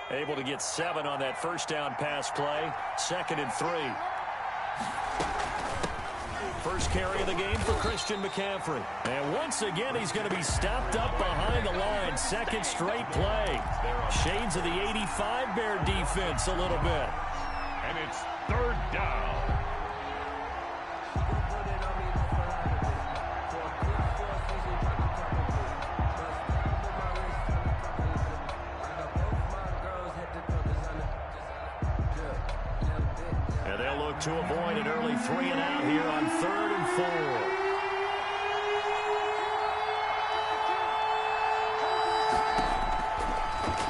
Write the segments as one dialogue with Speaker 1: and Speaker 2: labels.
Speaker 1: Able to get 7 on that first down pass play. 2nd and 3. First carry of the game for Christian McCaffrey. And once again, he's going to be stopped up behind the line. 2nd straight play. Shades of the 85 Bear defense a little bit.
Speaker 2: And it's 3rd down.
Speaker 1: And they'll look to avoid an early 3 and out here on 3rd and 4.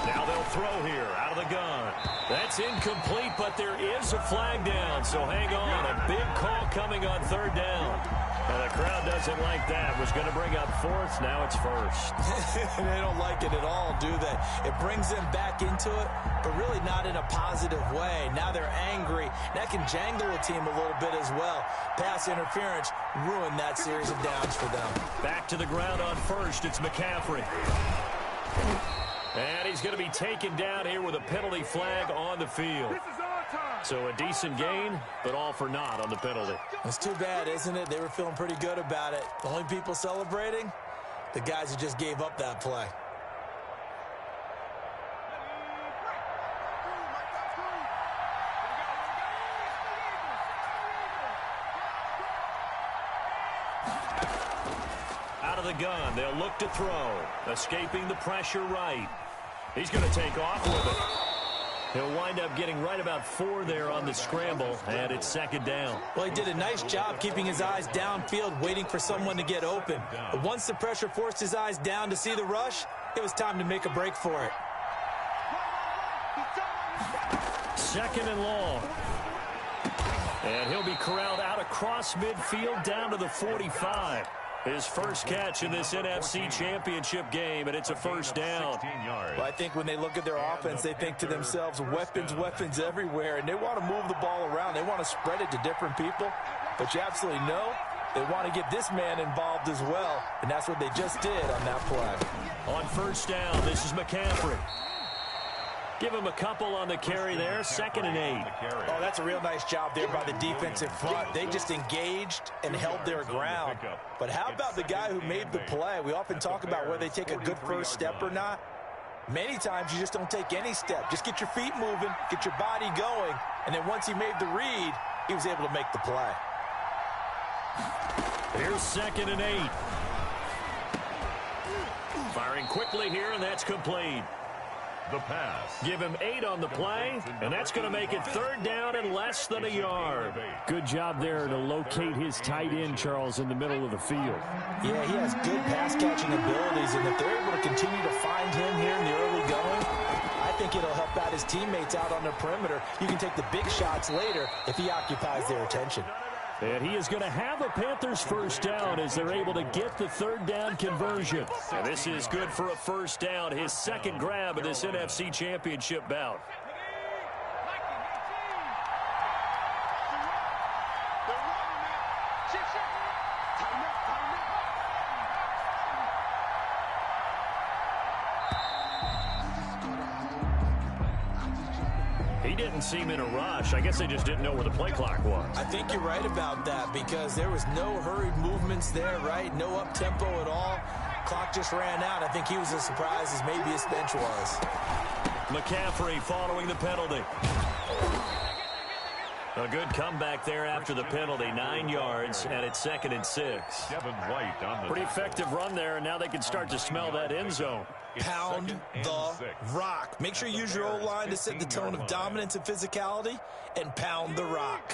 Speaker 1: Now they'll throw here out of the gun. That's incomplete, but there is a flag down, so hang on. A big call coming on 3rd down. Now the crowd doesn't like that. Was going to bring up 4th. Now it's 1st.
Speaker 3: They don't like it at all, do they? It brings them back into it, but really not in a positive way. Now they're angry. That can jangle a team a little bit as well. Pass interference ruined that series of downs for them.
Speaker 1: Back to the ground on 1st. It's McCaffrey. And he's going to be taken down here with a penalty flag on the field. So a decent gain, but all for naught on the penalty.
Speaker 3: It's too bad, isn't it? They were feeling pretty good about it. The only people celebrating, the guys who just gave up that play.
Speaker 1: Out of the gun, they'll look to throw. Escaping the pressure right. He's going to take off with it. He'll wind up getting right about 4 there on the scramble, and it's 2nd down.
Speaker 3: Well, he did a nice job keeping his eyes downfield, waiting for someone to get open. But once the pressure forced his eyes down to see the rush, it was time to make a break for it.
Speaker 1: 2nd and long. And he'll be corralled out across midfield down to the 45. His first catch in this NFC Championship game, and it's a 1st down.
Speaker 3: Well, I think when they look at their offense, they think to themselves, weapons, weapons everywhere, and they want to move the ball around. They want to spread it to different people, but you absolutely know they want to get this man involved as well, and that's what they just did on that play.
Speaker 1: On 1st down, this is McCaffrey. Give him a couple on the carry there, 2nd and 8.
Speaker 3: Oh, that's a real nice job there by the defensive front. They just engaged and held their ground. But how about the guy who made the play? We often talk about whether they take a good first step or not. Many times you just don't take any step. Just get your feet moving, get your body going, and then once he made the read, he was able to make the play.
Speaker 1: Here's 2nd and 8. Firing quickly here, and that's complete.
Speaker 2: The pass.
Speaker 1: Give him 8 on the play, and that's going to make it 3rd down and less than a yard. Good job there to locate his tight end, Charles, in the middle of the field.
Speaker 3: Yeah, he has good pass-catching abilities, and if they're able to continue to find him here in the early going, I think it'll help out his teammates out on the perimeter. You can take the big shots later if he occupies their attention.
Speaker 1: And he is going to have a Panthers 1st down as they're able to get the 3rd down conversion. And this is good for a 1st down, his 2nd grab of this NFC Championship bout. He didn't seem in a rush. I guess they just didn't know where the play clock was.
Speaker 3: I think you're right about that because there was no hurried movements there, right? No up-tempo at all. Clock just ran out. I think he was as surprised as maybe his bench was.
Speaker 1: McCaffrey following the penalty. A good comeback there after the penalty. 9 yards, and it's 2nd and 6.
Speaker 2: Devin White on the
Speaker 1: pretty effective run there, and now they can start to smell that end zone.
Speaker 3: Pound the rock. Make sure you use your O-line to set the tone of dominance and physicality, and pound the rock.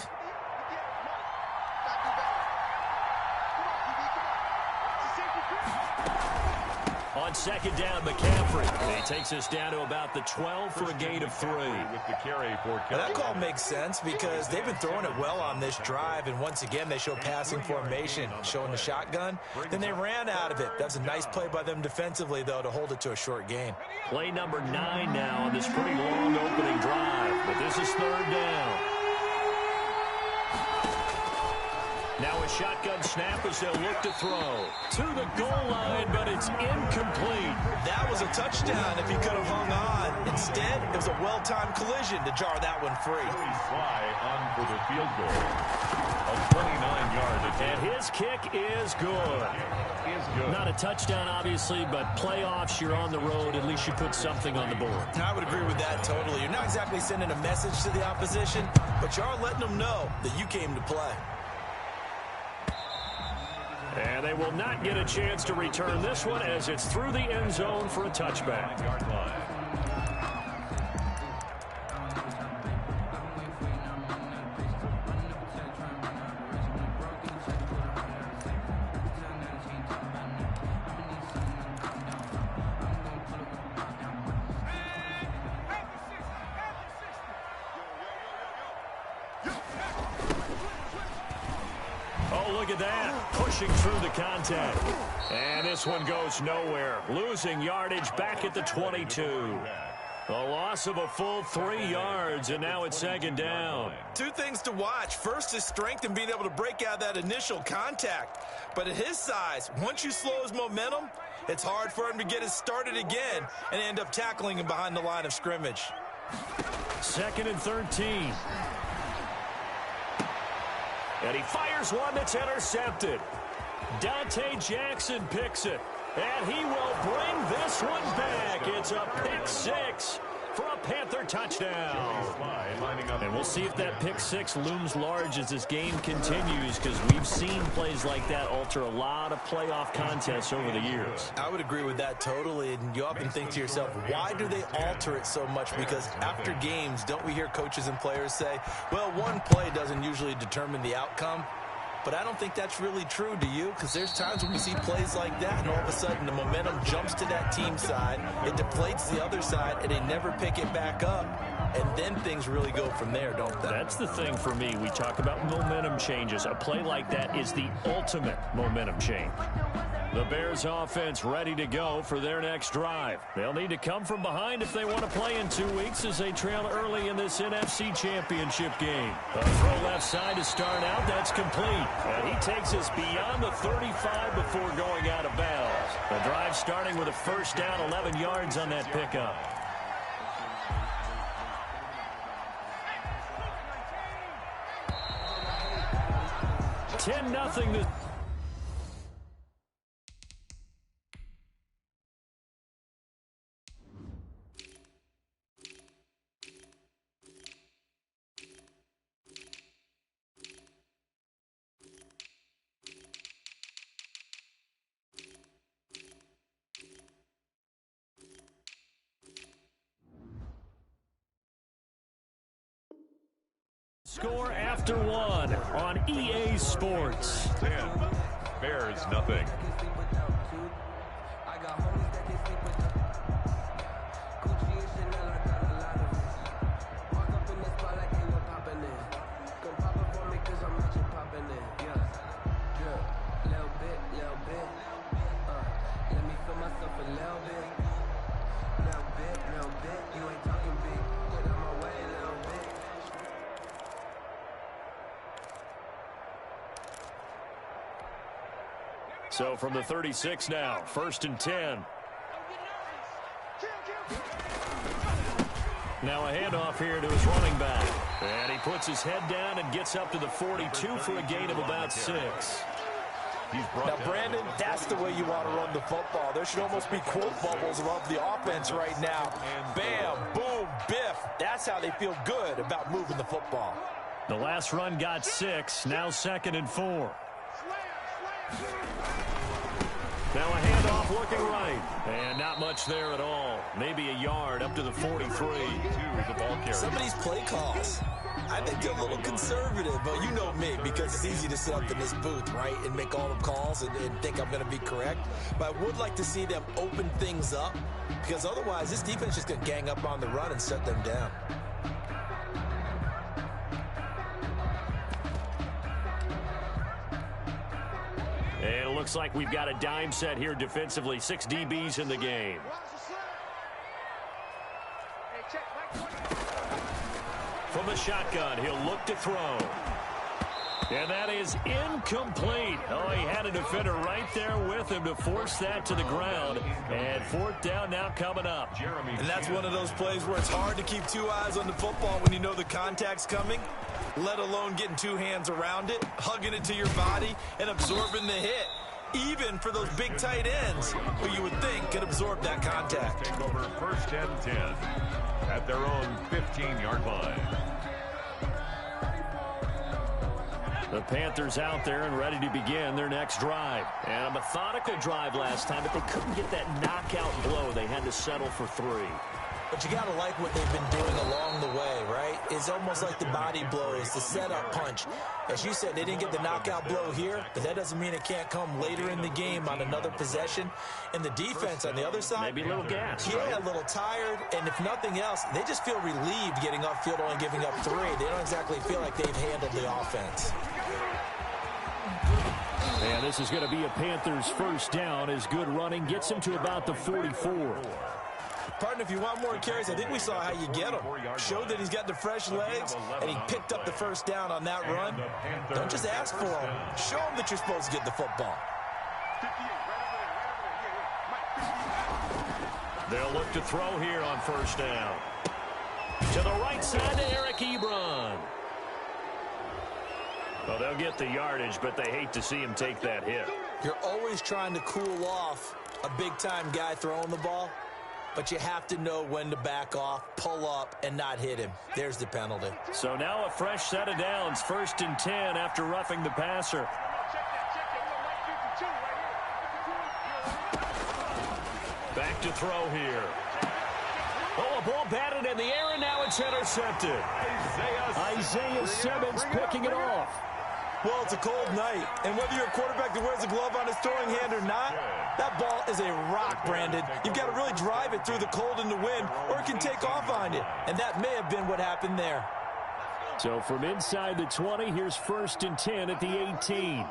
Speaker 1: On 2nd down, McCaffrey. And he takes us down to about the 12 for a gain of 3.
Speaker 2: With the carry for
Speaker 3: that call makes sense because they've been throwing it well on this drive, and once again they show passing formation, showing the shotgun. Then they ran out of it. That's a nice play by them defensively, though, to hold it to a short gain.
Speaker 1: Play number 9 now on this pretty long opening drive, but this is 3rd down. Now a shotgun snap as they'll look to throw. To the goal line, but it's incomplete.
Speaker 3: That was a touchdown if he could have hung on. Instead, it was a well-timed collision to jar that one free.
Speaker 2: Fly on for the field goal. A 29-yard attempt.
Speaker 1: And his kick is good. Not a touchdown, obviously, but playoffs, you're on the road. At least you put something on the board.
Speaker 3: I would agree with that totally. You're not exactly sending a message to the opposition, but you are letting them know that you came to play.
Speaker 1: And they will not get a chance to return this one as it's through the end zone for a touchback. Look at that, pushing through the contact. And this one goes nowhere. Losing yardage back at the 22. A loss of a full 3 yards, and now it's second down.
Speaker 3: Two things to watch. First, his strength and being able to break out that initial contact. But at his size, once you slow his momentum, it's hard for him to get it started again and end up tackling him behind the line of scrimmage.
Speaker 1: 2nd and 13. And he fires one that's intercepted. Dante Jackson picks it. And he will bring this one back. It's a pick six for a Panther touchdown. And we'll see if that pick six looms large as this game continues, because we've seen plays like that alter a lot of playoff contests over the years.
Speaker 3: I would agree with that totally. And you often think to yourself, why do they alter it so much? Because after games, don't we hear coaches and players say, well, one play doesn't usually determine the outcome? But I don't think that's really true, do you? Because there's times when we see plays like that, and all of a sudden the momentum jumps to that team side, it deflates the other side, and they never pick it back up. And then things really go from there, don't they?
Speaker 1: That's the thing for me. We talk about momentum changes. A play like that is the ultimate momentum change. The Bears offense ready to go for their next drive. They'll need to come from behind if they want to play in 2 weeks as they trail early in this NFC Championship game. A throw left side to start out. That's complete. And he takes us beyond the 35 before going out of bounds. The drive starting with a first down, 11 yards on that pickup. $10-0. Score after one on EA Sports.
Speaker 2: 10, Bears nothing.
Speaker 1: So from the 36 now, 1st and 10. Now a handoff here to his running back. And he puts his head down and gets up to the 42 for a gain of about 6.
Speaker 3: Now, Brandon, that's the way you want to run the football. There should almost be quote bubbles above the offense right now. Bam, boom, biff. That's how they feel good about moving the football.
Speaker 1: The last run got 6. Now 2nd and 4. Now a handoff looking right. And not much there at all. Maybe a yard up to the 43.
Speaker 2: The ball carrier.
Speaker 3: Some of these play calls, I think they're a little conservative. But you know me, because it's easy to sit up in this booth, right, and make all the calls and think I'm going to be correct. But I would like to see them open things up, because otherwise this defense is just going to gang up on the run and shut them down.
Speaker 1: And it looks like we've got a dime set here defensively. 6 DBs in the game. From the shotgun, he'll look to throw. And that is incomplete. Oh, he had a defender right there with him to force that to the ground. And fourth down now coming up.
Speaker 3: And that's one of those plays where it's hard to keep two eyes on the football when you know the contact's coming, let alone getting two hands around it, hugging it to your body, and absorbing the hit. Even for those big tight ends who you would think could absorb that contact.
Speaker 2: Take over first and 10 at their own 15-yard line.
Speaker 1: The Panthers out there and ready to begin their next drive. And a methodical drive last time, but they couldn't get that knockout blow. They had to settle for 3.
Speaker 3: But you got to like what they've been doing along the way, right? It's almost like the body blows, the setup punch. As you said, they didn't get the knockout blow here, but that doesn't mean it can't come later in the game on another possession. And the defense on the other side,
Speaker 1: maybe a little gas.
Speaker 3: Yeah, a little tired. And if nothing else, they just feel relieved getting upfield only giving up 3. They don't exactly feel like they've handled the offense.
Speaker 1: And this is going to be a Panthers first down as good running gets him to about the 44.
Speaker 3: Partner, if you want more carries, I think we saw how you get him. Showed that he's got the fresh legs, and he picked up the first down on that run. Don't just ask for him. Show him that you're supposed to get the football.
Speaker 1: They'll look to throw here on first down. To the right side to Eric Ebron. Well, they'll get the yardage, but they hate to see him take that hit.
Speaker 3: You're always trying to cool off a big-time guy throwing the ball, but you have to know when to back off, pull up, and not hit him. There's the penalty.
Speaker 1: So now a fresh set of downs, first and 10 after roughing the passer. Back to throw here. Oh, a ball batted in the air, and now it's intercepted. Isaiah Simmons picking it off.
Speaker 3: Well, it's a cold night, and whether you're a quarterback that wears a glove on his throwing hand or not, that ball is a rock, Brandon. You've got to really drive it through the cold and the wind, or it can take off on you, and that may have been what happened there.
Speaker 1: So from inside the 20, here's first and 10 at the 18.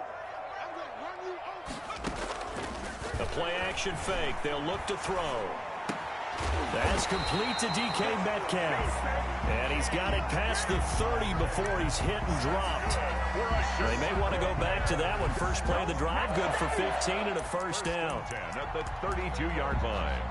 Speaker 1: A play-action fake. They'll look to throw. That's complete to DK Metcalf. And he's got it past the 30 before he's hit and dropped. They may want to go back to that one. First play of the drive, good for 15 and a first down.
Speaker 2: At the 32-yard line.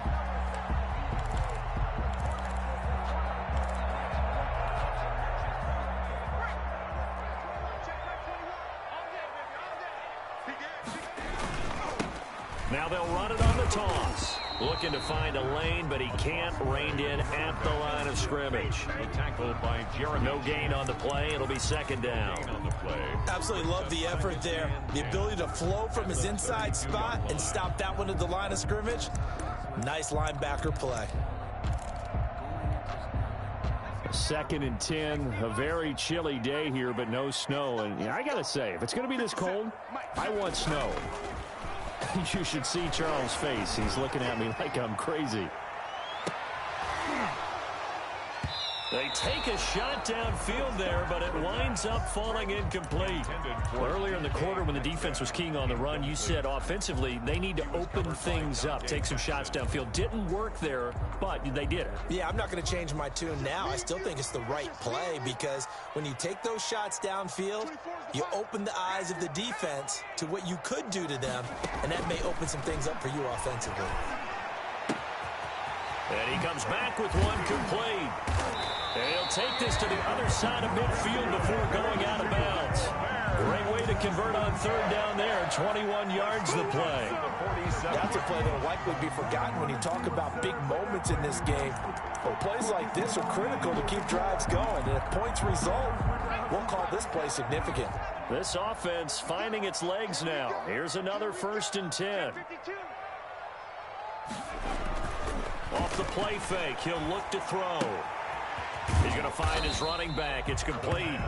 Speaker 1: Now they'll run it on the toss. Looking to find a lane, but he can't. Reined in at the line of scrimmage.
Speaker 2: Tackled by Jeremy.
Speaker 1: No gain on the play. It'll be second down.
Speaker 2: On the play.
Speaker 3: Absolutely love the effort there. The ability to flow from his inside spot and stop that one at the line of scrimmage. Nice linebacker play.
Speaker 1: Second and 10. A very chilly day here, but no snow. And I got to say, if it's going to be this cold, I want snow. You should see Charles' face. He's looking at me like I'm crazy. They take a shot downfield there, but it winds up falling incomplete. Earlier in the quarter when the defense was keying on the run, you said offensively they need to open things up, take some shots downfield. Didn't work there, but they did it.
Speaker 3: Yeah, I'm not going to change my tune now. I still think it's the right play because when you take those shots downfield, you open the eyes of the defense to what you could do to them, and that may open some things up for you offensively.
Speaker 1: And he comes back with one complete. And he'll take this to the other side of midfield before going out of bounds. Great way to convert on third down there. 21 yards the play.
Speaker 3: That's a play that will likely be forgotten when you talk about big moments in this game. Well, plays like this are critical to keep drives going. And if points result, we'll call this play significant.
Speaker 1: This offense finding its legs now. Here's another first and 10. Off the play fake, he'll look to throw. He's going to find his running back. It's complete.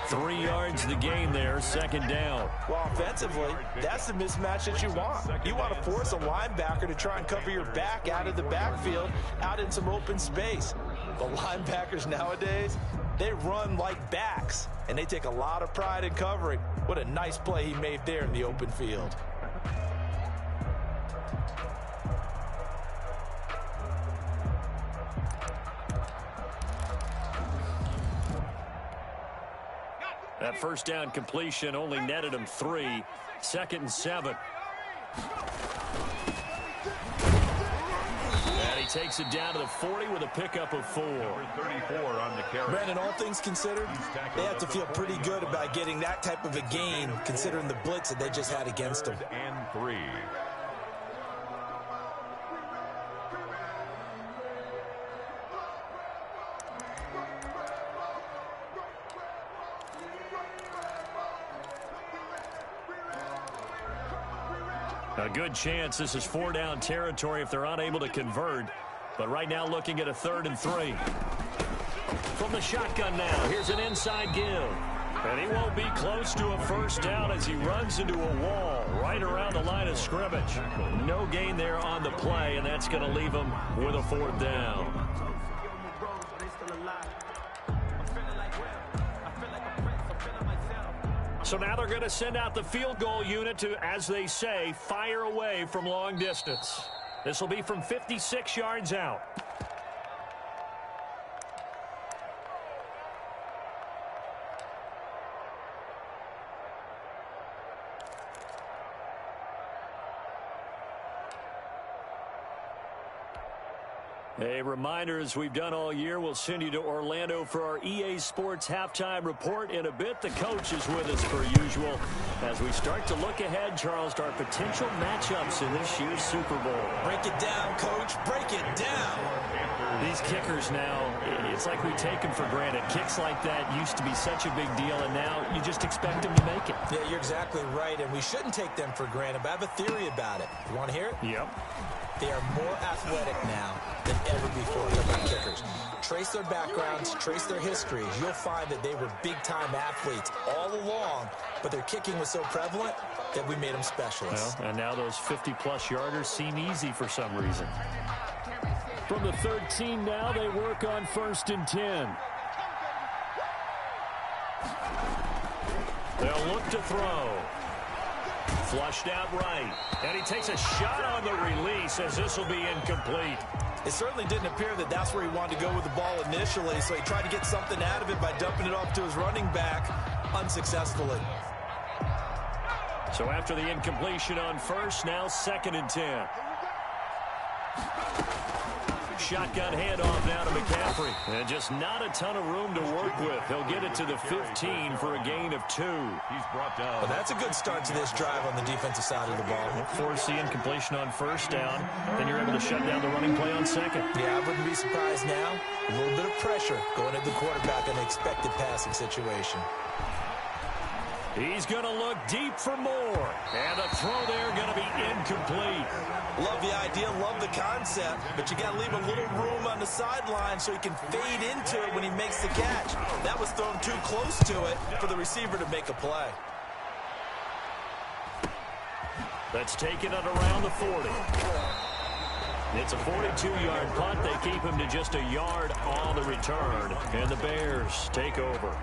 Speaker 1: 3 yards the gain there, second down.
Speaker 3: Well, offensively, that's the mismatch that you want. You want to force a linebacker to try and cover your back out of the backfield, out in some open space. The linebackers nowadays, they run like backs, and they take a lot of pride in covering. What a nice play he made there in the open field.
Speaker 1: That first down completion only netted him 3. 2nd and 7. And he takes it down to the 40 with a pickup of 4.
Speaker 2: Number 34 on the carry.
Speaker 3: Brandon, all things considered, they have to feel pretty good about getting that type of a gain, considering the blitz that they just had against them.
Speaker 2: 3rd and 3.
Speaker 1: A good chance this is 4-down territory if they're unable to convert. But right now looking at a 3rd and 3. From the shotgun now, here's an inside give. And he won't be close to a first down as he runs into a wall right around the line of scrimmage. No gain there on the play, and that's going to leave him with a 4th down. So now they're going to send out the field goal unit to, as they say, fire away from long distance. This will be from 56 yards out. A reminder, as we've done all year, we'll send you to Orlando for our EA Sports halftime report in a bit. The coach is with us per usual as we start to look ahead, Charles, to our potential matchups in this year's Super Bowl.
Speaker 3: Break it down, Coach. Break it down.
Speaker 1: These kickers now, it's like we take them for granted. Kicks like that used to be such a big deal, and now you just expect them to make it.
Speaker 3: Yeah, you're exactly right, and we shouldn't take them for granted, but I have a theory about it. You want to hear it?
Speaker 1: Yep.
Speaker 3: They are more athletic now than ever before. About kickers. Trace their backgrounds, trace their histories. You'll find that they were big-time athletes all along, but their kicking was so prevalent that we made them specialists.
Speaker 1: Well, and now those 50-plus yarders seem easy for some reason. From the 13 now, they work on 1st and 10. They'll look to throw. Flushed out right. And he takes a shot on the release as this will be incomplete.
Speaker 3: It certainly didn't appear that that's where he wanted to go with the ball initially, so he tried to get something out of it by dumping it off to his running back unsuccessfully.
Speaker 1: So after the incompletion on 1st, now 2nd and 10. Shotgun handoff now to McCaffrey. And just not a ton of room to work with. He'll get it to the 15 for a gain of 2.
Speaker 2: He's brought down.
Speaker 3: Well, that's a good start to this drive on the defensive side of the ball.
Speaker 1: Force the incompletion on 1st down. Then you're able to shut down the running play on 2nd.
Speaker 3: Yeah, I wouldn't be surprised now. A little bit of pressure going at the quarterback in an expected passing situation.
Speaker 1: He's going to look deep for more. And the throw there going to be incomplete.
Speaker 3: Love the idea, love the concept, but you got to leave a little room on the sideline so he can fade into it when he makes the catch. That was thrown too close to it for the receiver to make a play.
Speaker 1: That's taken it around the 40. It's a 42-yard punt. They keep him to just a yard on the return. And the Bears take over.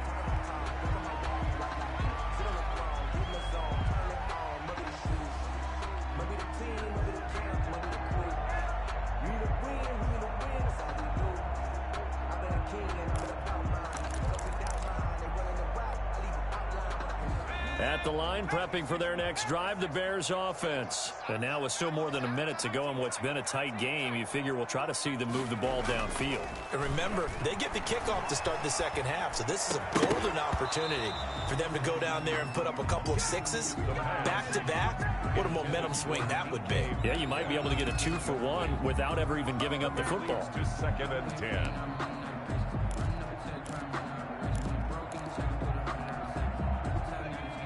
Speaker 1: At the line, prepping for their next drive, the Bears offense. And now with still more than a minute to go in what's been a tight game, you figure we'll try to see them move the ball downfield.
Speaker 3: And remember, they get the kickoff to start the second half, so this is a golden opportunity for them to go down there and put up a couple of sixes back-to-back. What a momentum swing that would be.
Speaker 1: Yeah, you might be able to get a 2-for-1 without ever even giving up the football.
Speaker 2: To 2nd and 10.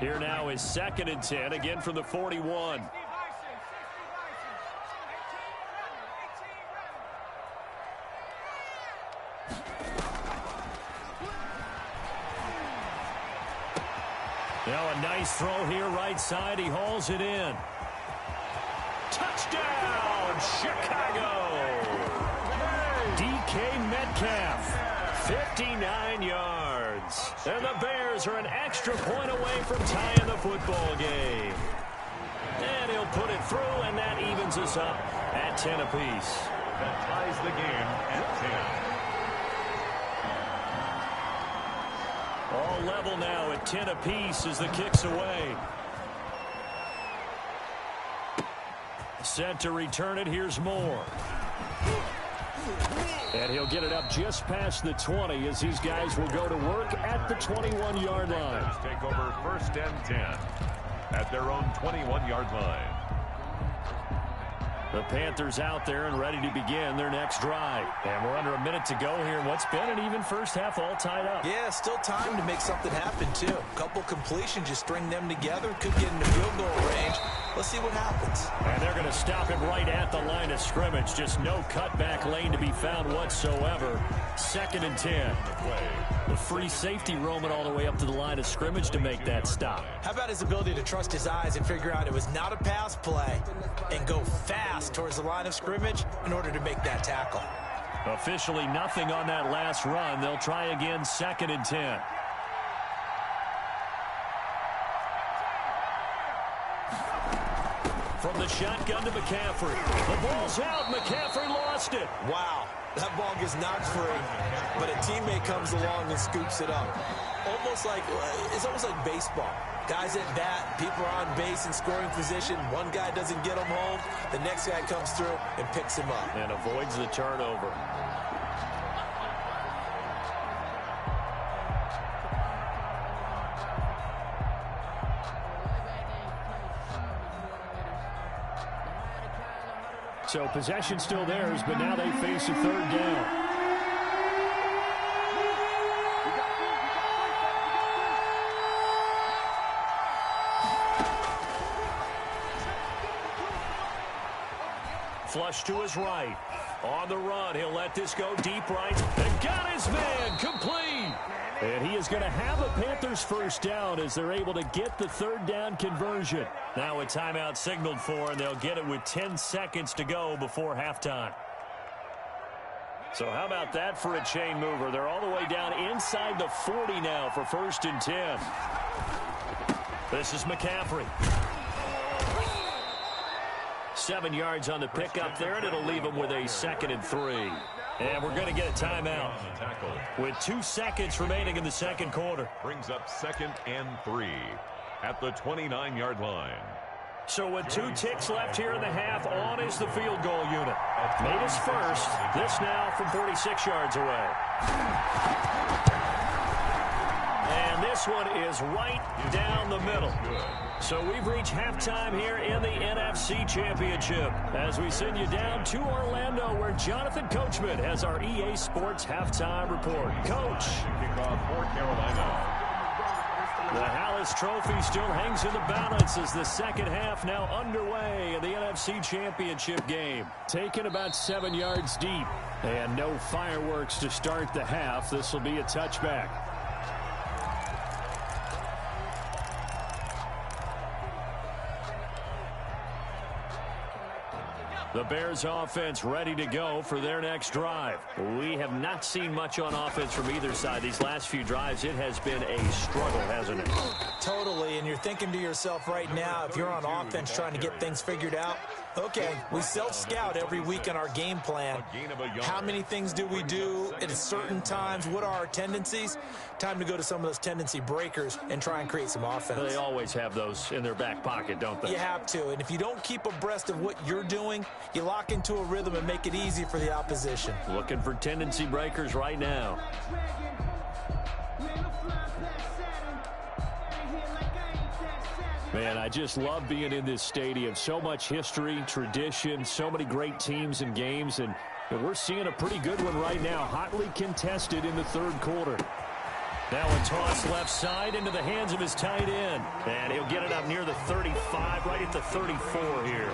Speaker 1: Here now is 2nd and 10, again from the 41. Now a nice throw here right side. He hauls it in. Touchdown, Chicago! DK Metcalf, 59 yards. And the Bears are an extra point away from tying the football game. And he'll put it through, and that evens us up at 10 apiece.
Speaker 2: That ties the game at 10.
Speaker 1: all level now at 10 apiece as the kick's away. Set to return it. Here's Moore. And he'll get it up just past the 20 as these guys will go to work at the 21-yard line.
Speaker 2: Take over 1st and 10 at their own 21-yard line.
Speaker 1: The Panthers out there and ready to begin their next drive. And we're under a minute to go here in what's been an even first half, all tied up.
Speaker 3: Yeah, still time to make something happen, too. A couple completions, you string them together, could get into field goal range. Let's see what happens.
Speaker 1: And they're going to stop him right at the line of scrimmage. Just no cutback lane to be found whatsoever. 2nd and 10. The free safety roaming all the way up to the line of scrimmage to make that stop.
Speaker 3: How about his ability to trust his eyes and figure out it was not a pass play and go fast towards the line of scrimmage in order to make that tackle.
Speaker 1: Officially nothing on that last run. They'll try again 2nd and 10. From the shotgun to McCaffrey. The ball's out. McCaffrey lost it.
Speaker 3: Wow, that ball gets knocked free, but a teammate comes along and scoops it up. It's almost like baseball. Guys at bat, people are on base in scoring position. One guy doesn't get him home. The next guy comes through and picks him up.
Speaker 1: And avoids the turnover. So possession still theirs, but now they face a 3rd down. Flush to his right. On the run, he'll let this go deep right. And got his man complete. And he is going to have a Panthers 1st down as they're able to get the 3rd down conversion. Now a timeout signaled for, and they'll get it with 10 seconds to go before halftime. So how about that for a chain mover? They're all the way down inside the 40 now for 1st and 10. This is McCaffrey. 7 yards on the pickup there, and it'll leave him with a 2nd and 3. And we're going to get a timeout with 2 seconds remaining in the 2nd quarter.
Speaker 2: Brings up 2nd and 3 at the 29-yard line.
Speaker 1: So with 2 ticks left here in the half, on is the field goal unit. Made his first. This now from 46 yards away. And this one is right down the middle. So we've reached halftime here in the NFC Championship as we send you down to Orlando where Jonathan Coachman has our EA Sports halftime report. Coach.
Speaker 2: Kickoff for Carolina.
Speaker 1: The Hallis Trophy still hangs in the balance as the 2nd half now underway in the NFC Championship game. Taken about 7 yards deep and no fireworks to start the half. This will be a touchback. The Bears offense ready to go for their next drive. We have not seen much on offense from either side. These last few drives, it has been a struggle, hasn't it?
Speaker 3: Totally, and you're thinking to yourself right now, if you're on offense trying to get things figured out, okay, we self-scout every week in our game plan. How many things do we do at certain times? What are our tendencies? Time to go to some of those tendency breakers and try and create some offense.
Speaker 1: They always have those in their back pocket, don't they?
Speaker 3: You have to, and if you don't keep abreast of what you're doing, you lock into a rhythm and make it easy for the opposition.
Speaker 1: Looking for tendency breakers right now. Man, I just love being in this stadium. So much history, tradition, so many great teams and games, and we're seeing a pretty good one right now, hotly contested in the 3rd quarter. Now a toss left side into the hands of his tight end, and he'll get it up near the 35, right at the 34 here.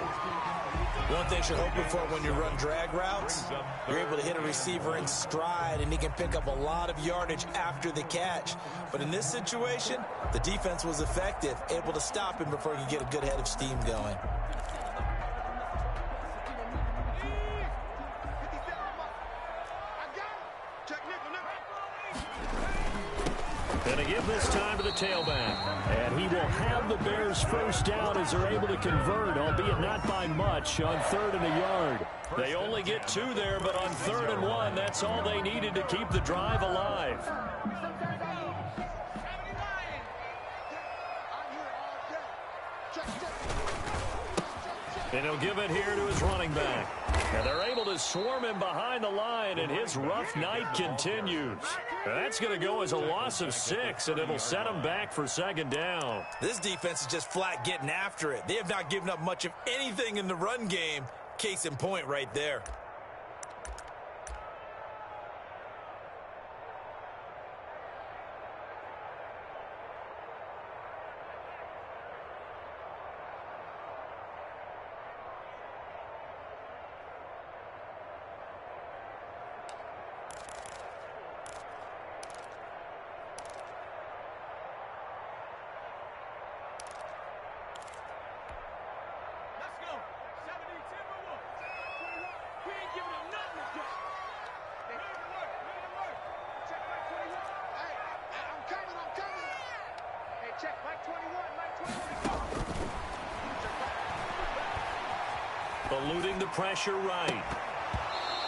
Speaker 3: One thing you're hoping for when you run drag routes, you're able to hit a receiver in stride, and he can pick up a lot of yardage after the catch. But in this situation, the defense was effective, able to stop him before he could get a good head of steam going.
Speaker 1: And to give this time to the tailback. And he will have the Bears 1st down as they're able to convert, albeit not by much, on 3rd and a yard. They only get 2 there, but on 3rd and 1, that's all they needed to keep the drive alive. And he'll give it here to his running back. And they're able to swarm him behind the line, and his rough night continues. That's going to go as a loss of 6, and it'll set him back for second down.
Speaker 3: This defense is just flat getting after it. They have not given up much of anything in the run game. Case in point right there.
Speaker 1: Eluding the pressure right.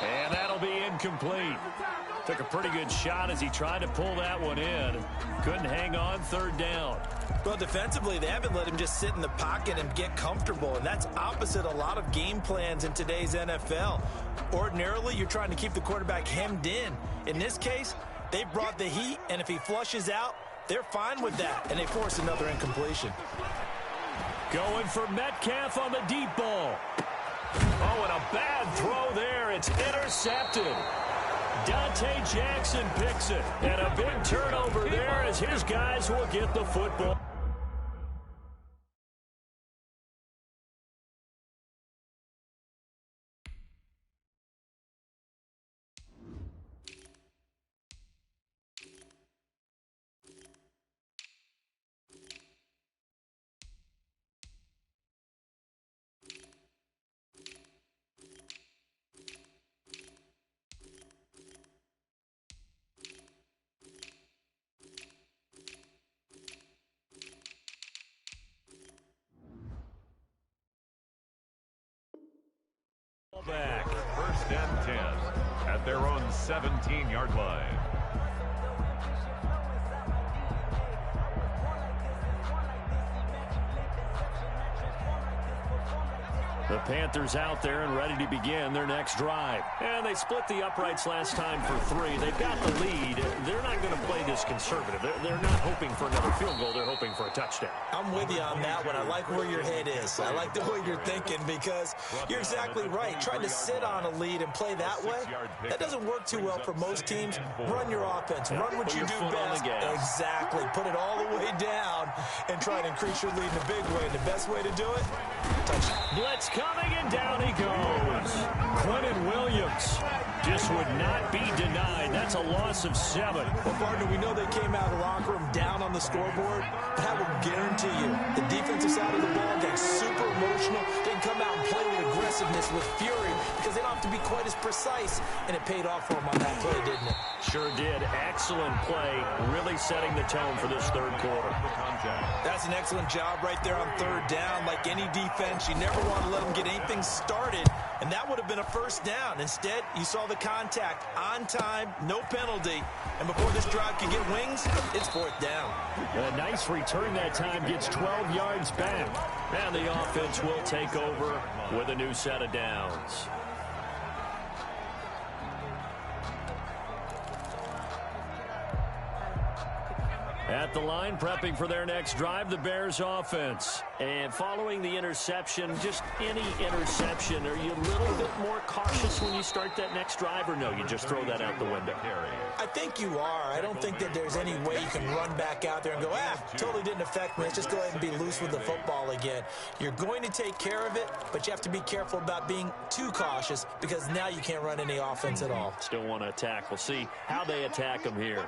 Speaker 1: And that'll be incomplete. Took a pretty good shot as he tried to pull that one in. Couldn't hang on third down.
Speaker 3: Well, defensively, they haven't let him just sit in the pocket and get comfortable, and that's opposite a lot of game plans in today's NFL. Ordinarily, you're trying to keep the quarterback hemmed in. In this case, they brought the heat, and if he flushes out, they're fine with that, and they force another incompletion.
Speaker 1: Going for Metcalf on the deep ball. Oh, and a bad throw there. It's intercepted. Dante Jackson picks it. And a big turnover there as his guys will get the football. Back.
Speaker 2: 1st and 10 at their own 17-yard line.
Speaker 1: The Panthers out there and ready to begin their next drive. And they split the uprights last time for 3. They've got the lead. They're not going to play this conservative. They're not hoping for another field goal. They're hoping for a touchdown. I'm with you on that one. I like where your head is. I like the way you're thinking because you're exactly right. Trying to sit on a lead and play that way, that doesn't work too well for most teams. Run your offense. Run what you do best. Exactly. Put it all the way down and try to increase your lead in a big way. And the best way to do it, touchdown. Blitz coming, and down he goes. Quentin Williams just would not be denied. That's a loss of 7. Well, partner, we know they came out of the locker room down on the scoreboard, but I will guarantee you the defensive side of the ball got super emotional. They can come out and play with aggressiveness, with fury, because they don't have to be quite as precise, and it paid off for them on that play, didn't it? Sure did. Excellent play, really setting the tone for this third quarter. That's an excellent job right there on third down. Like any defense, you never want to let them get anything started, and that would have been a first down. Instead, you saw the contact on time, no penalty, and before this drive can get wings, it's 4th down. A nice return that time, gets 12 yards back, and the offense will take over with a new set of downs. At the line, prepping for their next drive, the Bears offense. And following the interception, just any interception, are you a little bit more cautious when you start that next drive, or no, you just throw that out the window? I think you are. I don't think that there's any way you can run back out there and go, totally didn't affect me. Let's just go ahead and be loose with the football again. You're going to take care of it, but you have to be careful about being too cautious because now you can't run any offense at all. Still want to attack. We'll see how they attack them here.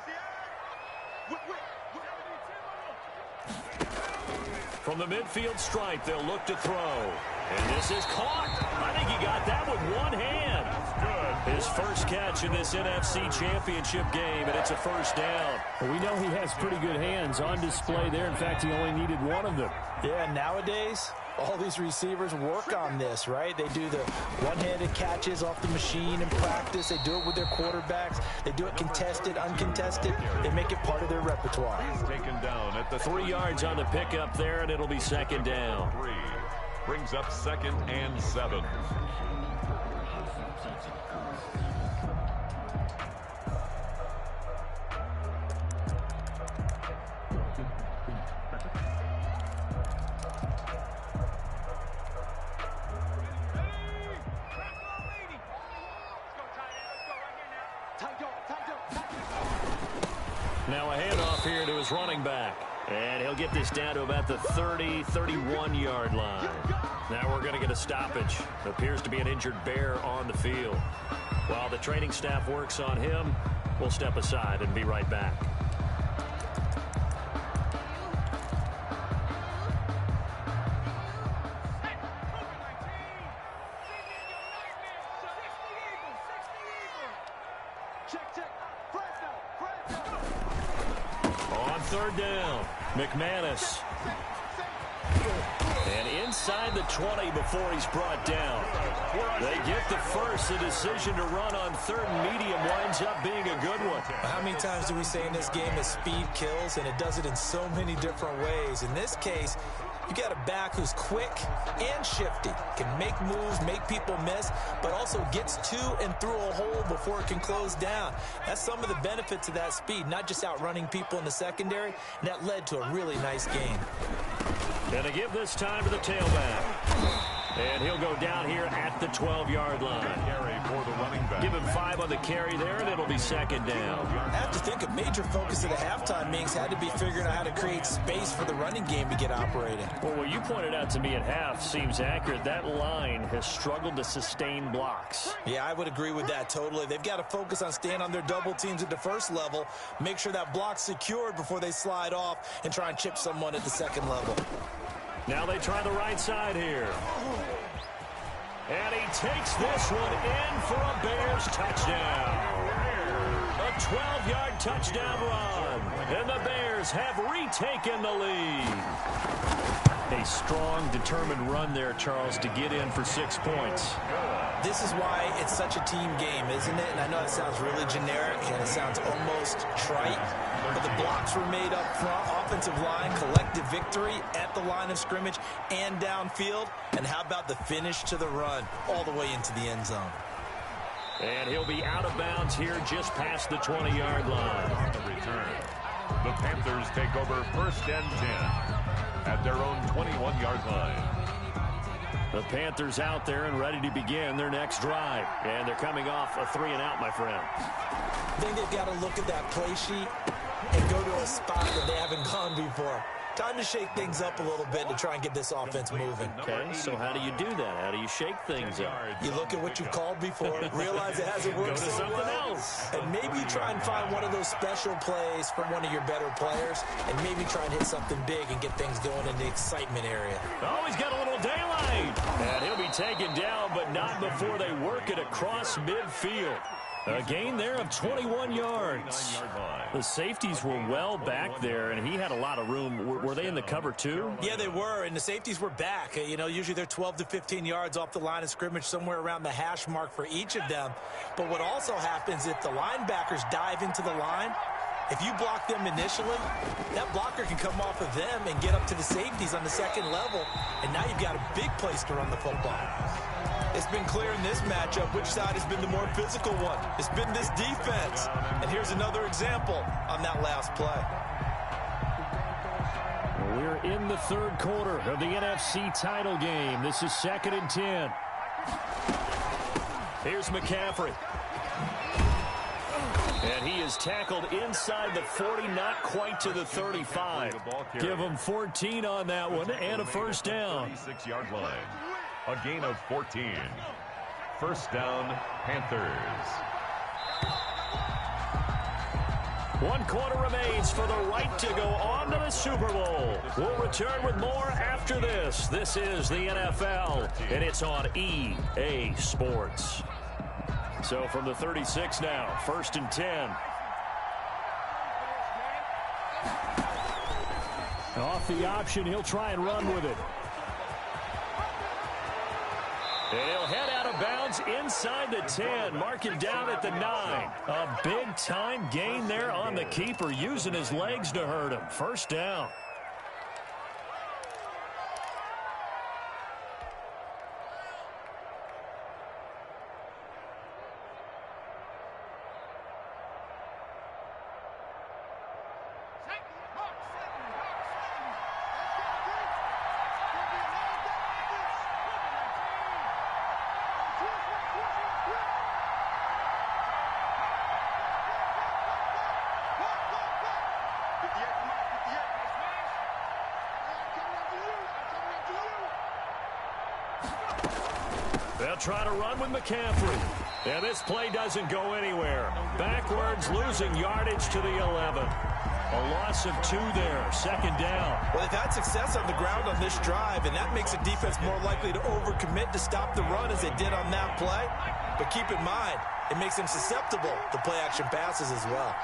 Speaker 1: From the midfield stripe, they'll look to throw. And this is caught. I think he got that with one hand. Good. His first catch in this NFC Championship game, and it's a first down.
Speaker 4: Well, we know he has pretty good hands on display there. In fact, he only needed one of them.
Speaker 3: Yeah, nowadays, all these receivers work on this, right? They do the one-handed catches off the machine in practice. They do it with their quarterbacks. They do it contested, uncontested. They make it part of their repertoire.
Speaker 2: He's taken down at the
Speaker 1: 3 yards on the pickup there, and it'll be second down.
Speaker 2: brings up 2nd and 7.
Speaker 1: Now a handoff here to his running back. And he'll get this down to about the 30, 31-yard line. Now we're going to get a stoppage. Appears to be an injured bear on the field. While the training staff works on him, we'll step aside and be right back. On 3rd down, McManus. And inside the 20 before he's brought down. They get the first. The decision to run on 3rd and medium winds up being a good one.
Speaker 3: How many times do we say in this game that speed kills, and it does it in so many different ways? In this case, you got a back who's quick and shifty, can make moves, make people miss, but also gets to and through a hole before it can close down. That's some of the benefits of that speed, not just outrunning people in the secondary, and that led to a really nice game.
Speaker 1: And to give this time to the tailback. And he'll go down here at the 12-yard line.
Speaker 2: Carry for the running back.
Speaker 1: Give him 5 on the carry there, and it'll be 2nd down.
Speaker 3: I have to think a major focus of the halftime meetings had to be figuring out how to create space for the running game to get operating.
Speaker 1: Well, what you pointed out to me at half seems accurate. That line has struggled to sustain blocks.
Speaker 3: Yeah, I would agree with that totally. They've got to focus on staying on their double teams at the first level, make sure that block's secured before they slide off and try and chip someone at the second level.
Speaker 1: Now they try the right side here. And he takes this one in for a Bears touchdown. A 12-yard touchdown run. And the Bears have retaken the lead. A strong, determined run there, Charles, to get in for 6 points.
Speaker 3: This is why it's such a team game, isn't it? And I know it sounds really generic and it sounds almost trite, but the blocks were made up front, offensive line, collective victory at the line of scrimmage and downfield. And how about the finish to the run all the way into the end zone?
Speaker 1: And he'll be out of bounds here just past the 20-yard line.
Speaker 2: On the return, the Panthers take over 1st and 10 at their own 21-yard line.
Speaker 1: The Panthers out there and ready to begin their next drive. And they're coming off a 3-and-out, my friend.
Speaker 3: I think they've got to look at that play sheet and go to a spot that they haven't gone before. Time to shake things up a little bit to try and get this offense moving.
Speaker 1: Okay, so how do you do that? How do you shake things up?
Speaker 3: You look at what you've called before, realize it hasn't worked
Speaker 1: Go to
Speaker 3: so
Speaker 1: something
Speaker 3: well,
Speaker 1: else.
Speaker 3: and maybe you try and find one of those special plays from one of your better players, and maybe try and hit something big and get things going in the excitement area.
Speaker 1: Oh, he's got a little daylight. And he'll be taken down, but not before they work it across midfield. A gain there of 21 yards. The safeties were well back there, and he had a lot of room. Were they in the cover too?
Speaker 3: Yeah, they were, and the safeties were back. You know, usually they're 12 to 15 yards off the line of scrimmage, somewhere around the hash mark for each of them. But what also happens if the linebackers dive into the line, if you block them initially, that blocker can come off of them and get up to the safeties on the second level, and now you've got a big place to run the football. It's been clear in this matchup which side has been the more physical one. It's been this defense. And here's another example on that last play.
Speaker 4: We're in the 3rd quarter of the NFC title game. This is 2nd and 10.
Speaker 1: Here's McCaffrey. And he is tackled inside the 40, not quite to the 35.
Speaker 4: Give him 14 on that one and a 1st down.
Speaker 2: 36-yard line. A gain of 14. 1st down, Panthers.
Speaker 1: 1 quarter remains for the right to go on to the Super Bowl. We'll return with more after this. This is the NFL, and it's on EA Sports. So from the 36 now, 1st and 10.
Speaker 4: Off the option, he'll try and run with it.
Speaker 1: And he'll head out of bounds inside the 10, marking down at the 9. A big-time gain there on the keeper, using his legs to hurt him. 1st down. They'll try to run with McCaffrey. And this play doesn't go anywhere. Backwards, losing yardage to the 11. A loss of 2 there, second down.
Speaker 3: Well, they've had success on the ground on this drive, and that makes the defense more likely to overcommit to stop the run as they did on that play. But keep in mind, it makes them susceptible to play-action passes as well.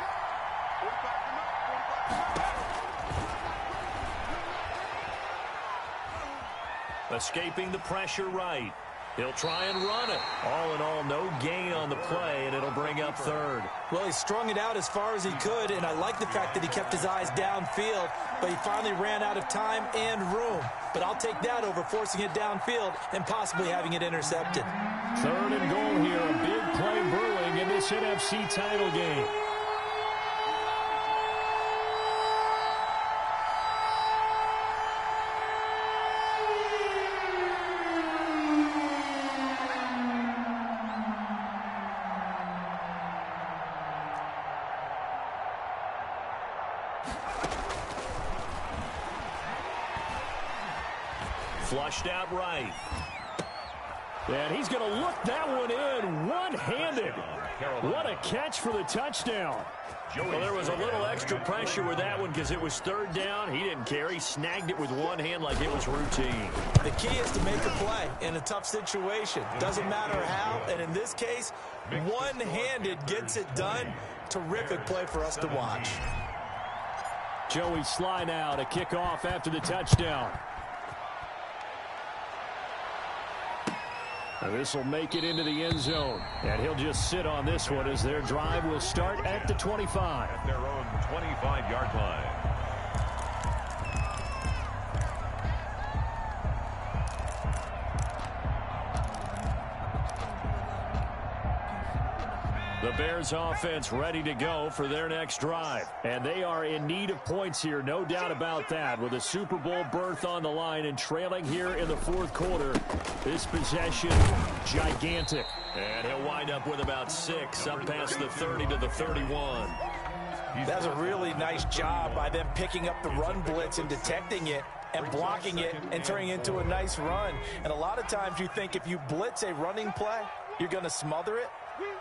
Speaker 1: Escaping the pressure right. He'll try and run it. All in all, no gain on the play, and it'll bring up third.
Speaker 3: Well, he strung it out as far as he could, and I like the fact that he kept his eyes downfield, but he finally ran out of time and room. But I'll take that over forcing it downfield and possibly having it intercepted.
Speaker 4: Third and goal here. A big play brewing in this NFC title game.
Speaker 1: Flushed out right.
Speaker 4: And he's going to look that one in one-handed. What a catch for the touchdown.
Speaker 1: Well, there was a little extra pressure with that one because it was third down. He didn't care. He snagged it with one hand like it was routine.
Speaker 3: The key is to make a play in a tough situation. Doesn't matter how, and in this case, one-handed gets it done. Terrific play for us to watch.
Speaker 4: Joey Sly now to kick off after the touchdown. This will make it into the end zone. And he'll just sit on this one as their drive will start at the 25.
Speaker 2: At their own 25-yard line.
Speaker 4: The Bears offense ready to go for their next drive. And they are in need of points here, no doubt about that. With a Super Bowl berth on the line and trailing here in the fourth quarter. This possession, gigantic.
Speaker 1: And he'll wind up with about 6, up past the 30 to the 31.
Speaker 3: That's a really nice job by them picking up the run blitz and detecting it and blocking it and turning it into a nice run. And a lot of times you think if you blitz a running play, you're going to smother it.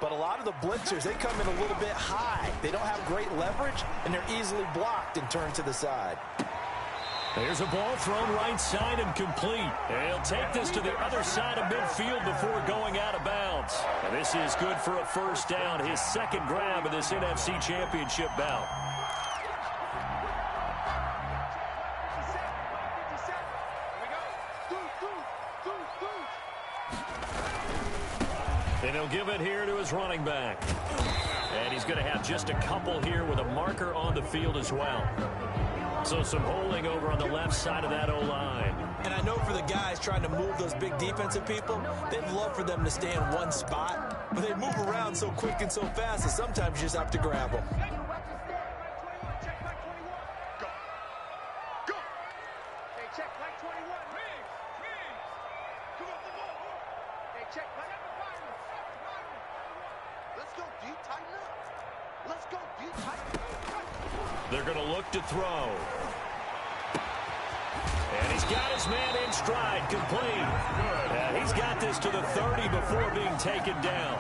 Speaker 3: But a lot of the blitzers, they come in a little bit high. They don't have great leverage, and they're easily blocked and turned to the side.
Speaker 1: There's a ball thrown right side and complete. And he'll take this to the other side of midfield before going out of bounds. And this is good for a first down, his second grab of this NFC Championship bout. And he'll give it here to his running back. And he's going to have just a couple here with a marker on the field as well. So some holding over on the left side of that O-line.
Speaker 3: And I know for the guys trying to move those big defensive people, they'd love for them to stay in one spot. But they move around so quick and so fast that sometimes you just have to grab them.
Speaker 1: They're going to look to throw. And he's got his man in stride, complete. And he's got this to the 30 before being taken down.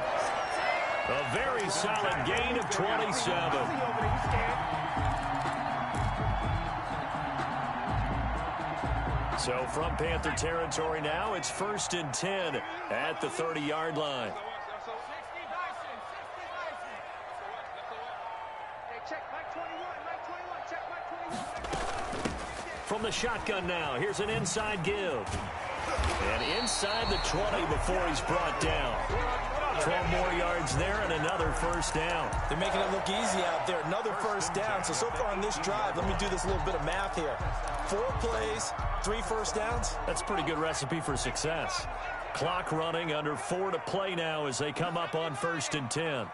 Speaker 1: A very solid gain of 27. So from Panther territory now, it's 1st and 10 at the 30-yard line. From the shotgun now, here's an inside give. And inside the 20 before he's brought down. 12 more yards there and another first down.
Speaker 3: They're making it look easy out there. Another first down. So far on this drive, let me do this little bit of math here. 4 plays, 3 first downs.
Speaker 1: That's a pretty good recipe for success. Clock running, under 4 to play now as they come up on 1st and 10.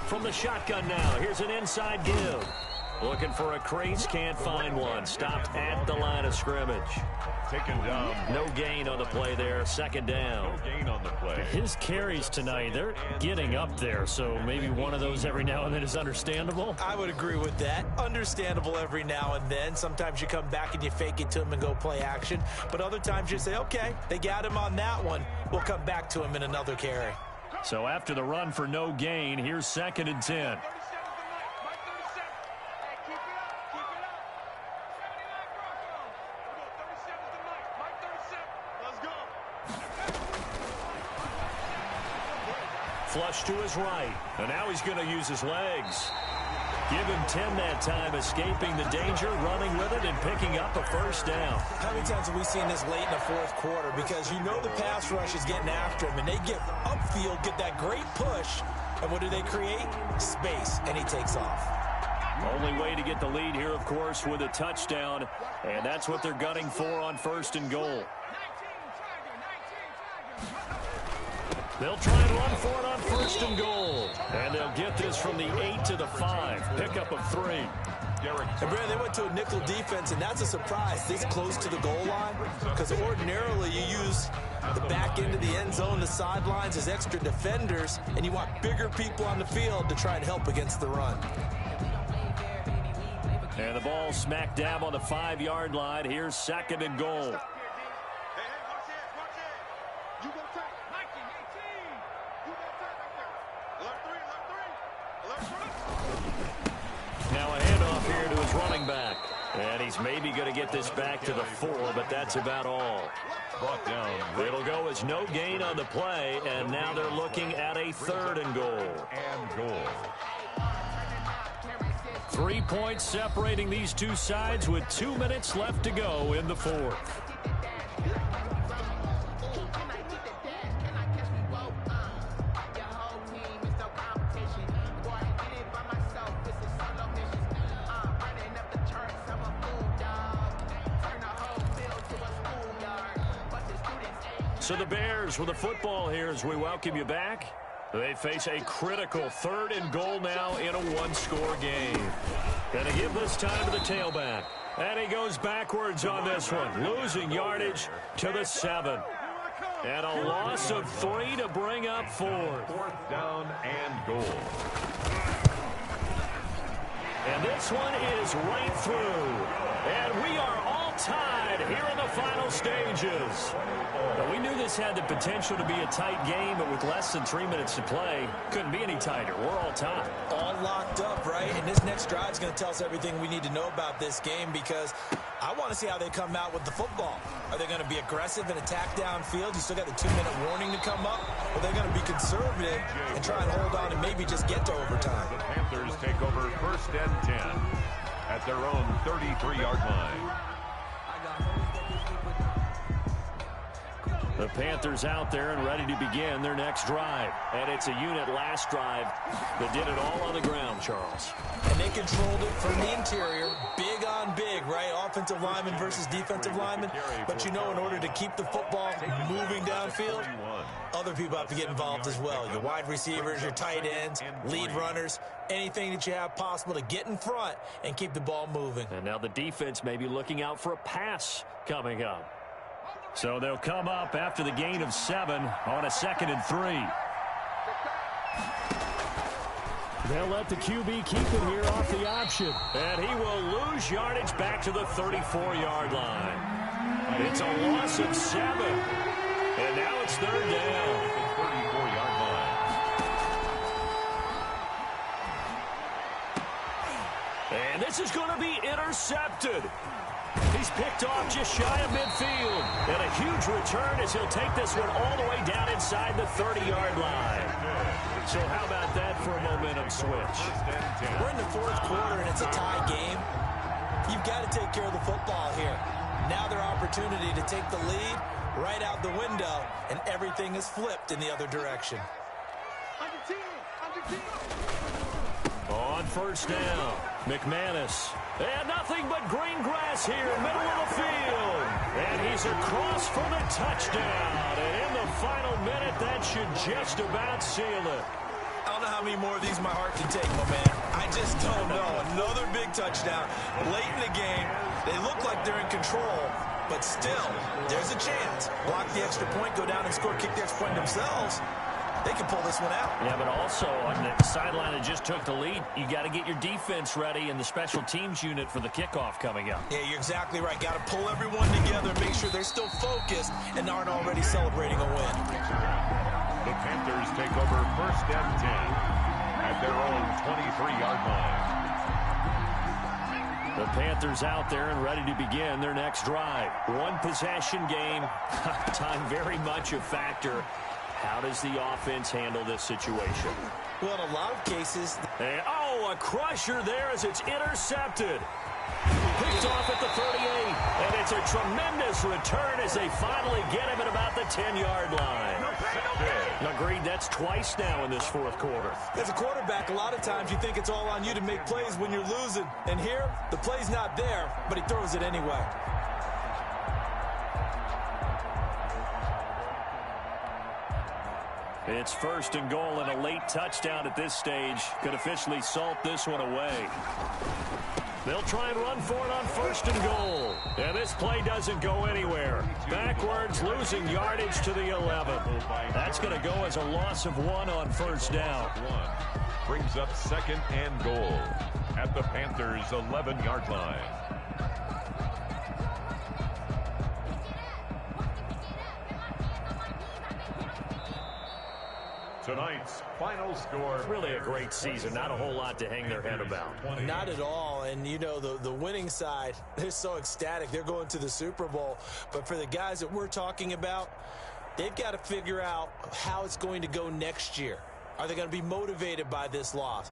Speaker 1: From the shotgun now, here's an inside give.
Speaker 4: Looking for a crease, can't find one. Stopped at the line of scrimmage.
Speaker 2: Taken down.
Speaker 4: No gain on the play there. Second down.
Speaker 2: No gain on the play.
Speaker 4: His carries tonight, they're getting up there, so maybe one of those every now and then is understandable.
Speaker 3: I would agree with that. Understandable every now and then. Sometimes you come back and you fake it to him and go play action. But other times you say, okay, they got him on that one. We'll come back to him in another carry.
Speaker 4: So after the run for no gain, here's 2nd and 10. Flush to his right, and now he's going to use his legs. Give him 10 that time, escaping the danger, running with it, and picking up a first down.
Speaker 3: How many times have we seen this late in the fourth quarter? Because you know the pass rush is getting after him, and they get upfield, get that great push, and what do they create? Space, and he takes off.
Speaker 4: Only way to get the lead here, of course, with a touchdown, and that's what they're gunning for on 1st and goal. They'll try and run for it on 1st and goal. And they'll get this from the 8 to the 5. Pickup of 3.
Speaker 3: And Brad, they went to a nickel defense, and that's a surprise this close to the goal line. Because ordinarily you use the back end of the end zone, the sidelines as extra defenders, and you want bigger people on the field to try and help against the run.
Speaker 4: And the ball smack dab on the 5-yard line. Here's 2nd and goal. Now a handoff here to his running back. And he's maybe going to get this back to the 4, but that's about all.
Speaker 2: Brought down.
Speaker 4: It'll go as no gain on the play, and now they're looking at a 3rd and goal. 3 points separating these two sides with 2 minutes left to go in the 4th. So the Bears with the football here as we welcome you back. They face a critical 3rd and goal now in a 1-score game. Gonna give this time to the tailback. And he goes backwards on this one, losing yardage to the 7. And a loss of 3 to bring up 4th.
Speaker 2: 4th down and goal.
Speaker 4: And this one is right through. And we are all tied here in the final stages. But we knew this had the potential to be a tight game, but with less than 3 minutes to play, couldn't be any tighter. We're all tied.
Speaker 3: All locked up, right? And this next drive is going to tell us everything we need to know about this game, because I want to see how they come out with the football. Are they going to be aggressive and attack downfield? You still got the 2-minute warning to come up. Or they're going to be conservative and try and hold on and maybe just get to overtime.
Speaker 2: The Panthers take over 1st and 10 at their own 33-yard line.
Speaker 4: The Panthers out there and ready to begin their next drive. And it's a unit last drive that did it all on the ground, Charles.
Speaker 3: And they controlled it from the interior, big on big, right? Offensive lineman versus defensive lineman. But you know, in order to keep the football moving downfield, other people have to get involved as well. Your wide receivers, your tight ends, lead runners, anything that you have possible to get in front and keep the ball moving.
Speaker 4: And now the defense may be looking out for a pass coming up. So they'll come up after the gain of 7 on a 2nd and 3. They'll let the QB keep it here off the option. And he will lose yardage back to the 34-yard line. It's a loss of 7. And now it's 3rd down.
Speaker 2: 34-yard line.
Speaker 4: And this is going to be intercepted. He's picked off just shy of midfield. And a huge return as he'll take this one all the way down inside the 30-yard line. So how about that for a momentum switch?
Speaker 3: We're in the 4th quarter and it's a tie game. You've got to take care of the football here. Now their opportunity to take the lead right out the window, and everything is flipped in the other direction.
Speaker 4: On 1st down, McManus. And nothing but green grass here, middle of the field. And he's across for the touchdown. And in the final minute, that should just about seal it.
Speaker 3: I don't know how many more of these my heart can take, my man. I just don't know. Another big touchdown. Late in the game, they look like they're in control, but still, there's a chance. Block the extra point, go down and score, kick the extra point themselves. They can pull this one out.
Speaker 4: Yeah, but also on the sideline that just took the lead, you got to get your defense ready and the special teams unit for the kickoff coming up.
Speaker 3: Yeah, you're exactly right. Got to pull everyone together, make sure they're still focused and aren't already celebrating a win.
Speaker 2: The Panthers take over 1st and 10 at their own 23-yard line.
Speaker 4: The Panthers out there and ready to begin their next drive. One possession game, time very much a factor. How does the offense handle this situation?
Speaker 3: Well, in a lot of cases.
Speaker 4: And, a crusher there as it's intercepted. Picked off at the 38, and it's a tremendous return as they finally get him at about the 10-yard line. Agreed, that's twice now in this fourth quarter.
Speaker 3: As a quarterback, a lot of times you think it's all on you to make plays when you're losing. And here, the play's not there, but he throws it anyway.
Speaker 4: It's 1st and goal, and a late touchdown at this stage could officially salt this one away. They'll try and run for it on 1st and goal. And this play doesn't go anywhere. Backwards, losing yardage to the 11. That's going to go as a loss of 1 on 1st down.
Speaker 2: Brings up 2nd and goal at the Panthers' 11-yard line. Tonight's final score.
Speaker 4: Really a great season. Not a whole lot to hang their head about.
Speaker 3: Not at all. And, you know, the winning side, they're so ecstatic. They're going to the Super Bowl. But for the guys that we're talking about, they've got to figure out how it's going to go next year. Are they going to be motivated by this loss?